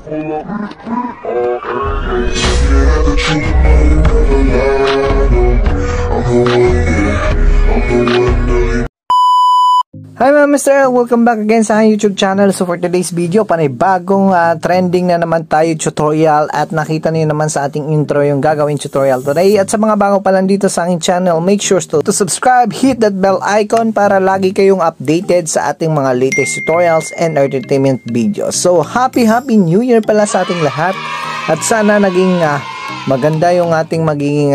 Hi mga Mr. L, welcome back again sa aking YouTube channel. So for today's video, panibagong trending na naman tayo tutorial, at nakita niyo naman sa ating intro yung gagawin tutorial today. At sa mga bago pa lang dito sa aking channel, make sure to subscribe, hit that bell icon para lagi kayong updated sa ating mga latest tutorials and entertainment videos. So happy New Year pala sa ating lahat, at sana naging maganda yung ating magiging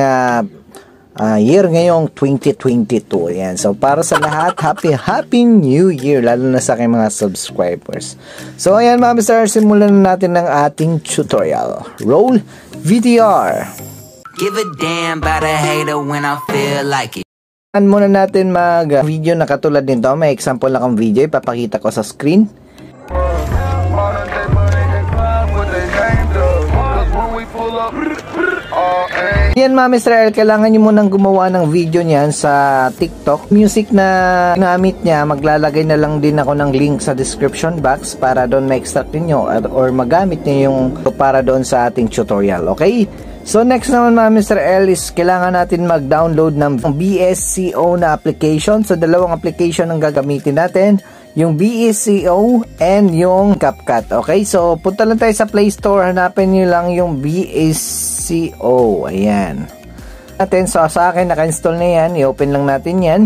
year ngayong 2022. Ayan. So para sa lahat, happy New Year, lalo na sa aking mga subscribers. So ayan mga Mr. Simulan na natin ng ating tutorial. Roll VTR. Give a damn about a hater when I feel like it. Muna natin mag video na katulad nito. May example na kang video, ipapakita ko sa screen. Yan mga Mr. L, kailangan nyo munang gumawa ng video niyan sa TikTok. Music na ginamit niya, maglalagay na lang din ako ng link sa description box para doon ma-extract niyo or magamit niyo yung para doon sa ating tutorial. Okay? So next naman mga Mr. L is kailangan natin mag-download ng BSCO na application. So dalawang application ang gagamitin natin, yung BSCO and yung CapCut. Okay, so punta lang tayo sa Play Store, hanapin nyo lang yung BSCO. Ayan. So sa akin naka-install na yan, i-open lang natin yan.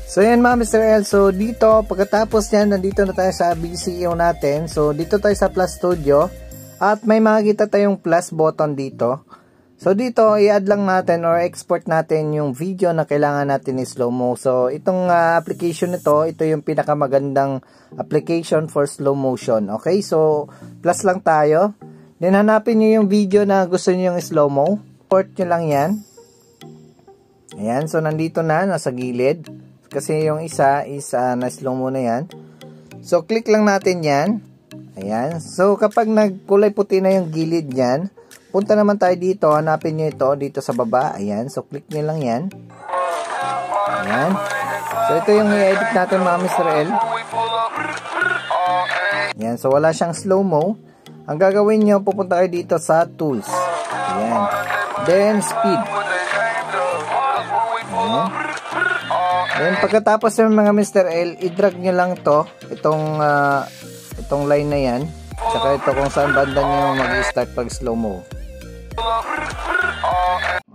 So yan mga Mr. L, so dito pagkatapos yan, nandito na tayo sa BSCO natin. So dito tayo sa Plus Studio, at may makikita tayong plus button dito. So dito, i-add lang natin or export natin yung video na kailangan natin i-slow-mo. So itong application nito, ito yung pinakamagandang application for slow motion. Okay, so plus lang tayo. Then hanapin nyo yung video na gusto nyo yung slow-mo. Export nyo lang yan. Ayan, so nandito na, nasa gilid. Kasi yung isa is na-slow-mo na yan. So click lang natin yan. Ayan, so kapag nagkulay puti na yung gilid yan, punta naman tayo dito, hanapin nyo ito dito sa baba. Ayan, so click nyo lang yan. Ayan. So ito yung i-edit natin mga Mr. L. Ayan, so wala siyang slow-mo. Ang gagawin nyo, pupunta kayo dito sa tools. Ayan. Then speed. Ayan. Then pagkatapos yung mga Mr. L, i-drag nyo lang to, itong line na yan. Tsaka ito kung saan banda nyo mag-start pag slow-mo.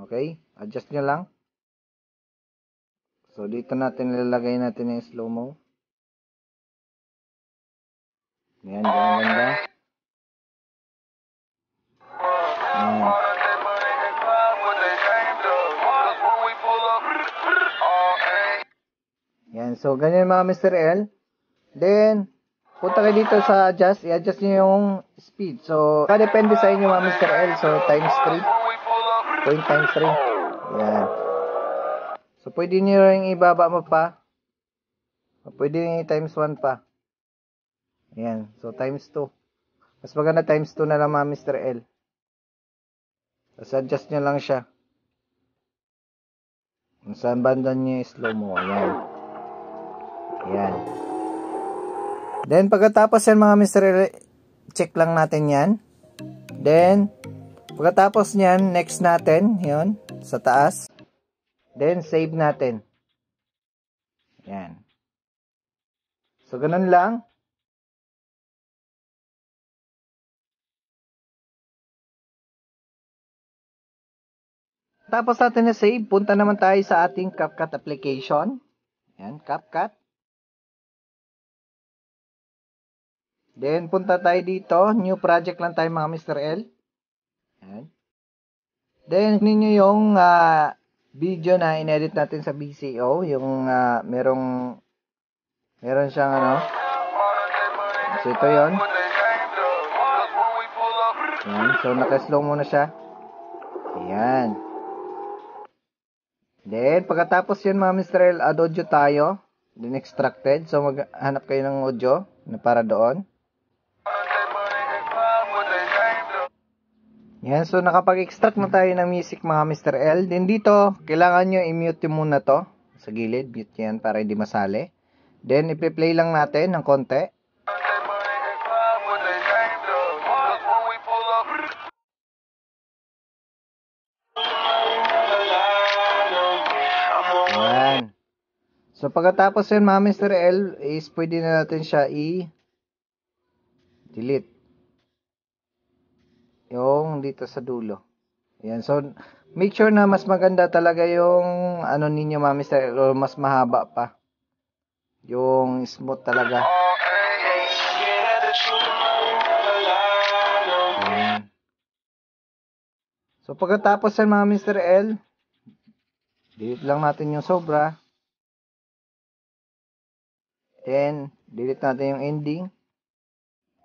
Okay, adjust nyo lang. So dito natin ilalagay natin yung slow-mo. Ayan, ganyan ganda. Ayan. Ayan, so ganyan mga Mr. L. Then punta kayo dito sa adjust, i-adjust nyo yung speed. So, depende sa inyo mga Mr. L. So, times 3. Point times 3. Ayan. So, pwede nyo rin ibaba mo pa. Pwede nyo times 1 pa. Ayan. So, times 2. Mas maganda times 2 na lang mga Mr. L. Tapos, adjust nyo lang siya. Saan banda nyo yung slow mo. Ayan. Ayan. Then, pagkatapos yan mga Mr. L, check lang natin yan. Then, pagkatapos nyan, next natin, yun, sa taas. Then, save natin. Yan. So, ganun lang. Tapos natin na save, punta naman tayo sa ating CapCut application. Yan, CapCut. Then, punta tayo dito. New project lang tayo mga Mr. L. Ayan. Then, ninyo yung video na inedit natin sa BSCO. Yung meron siyang ano. So, ito yun. Ayan. So, naka-slow mo na siya. Ayan. Then, pagkatapos yun mga Mr. L, add audio tayo. Then, extracted. So, maghanap kayo ng audio na para doon. Yan, so nakapag-extract na tayo ng music mga Mr. L. Then dito, kailangan nyo i-mute muna to sa gilid. Mute yan para hindi masali. Then, ipi-play lang natin ng konti. So, pagkatapos yan, mga Mr. L, is pwede na natin siya i-delete. Yung dito sa dulo. Yan. So, make sure na mas maganda talaga yung ano ninyo, mga Mr. L, or mas mahaba pa. Yung smooth talaga. Yan. So, pagkatapos yan, mga Mr. L, delete lang natin yung sobra. Then, delete natin yung ending.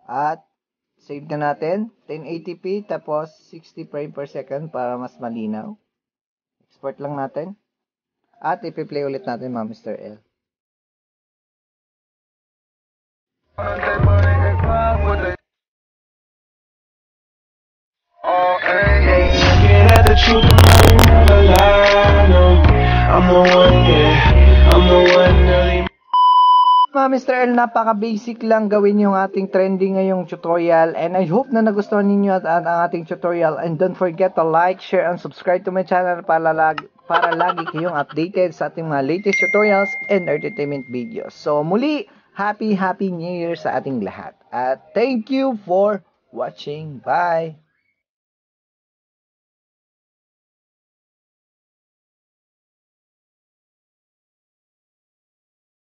At, save na natin. 1080p, tapos 60 frame per second para mas malinaw. Export lang natin. At, ipi-play ulit natin, mga Mr. L. Mga Mr. L, napaka-basic lang gawin yung ating trending ngayong tutorial, and I hope na nagustuhan ninyo at ang ating tutorial, and don't forget to like, share, and subscribe to my channel para lagi kayong updated sa ating mga latest tutorials and entertainment videos. So muli, Happy New Year sa ating lahat, at thank you for watching. Bye!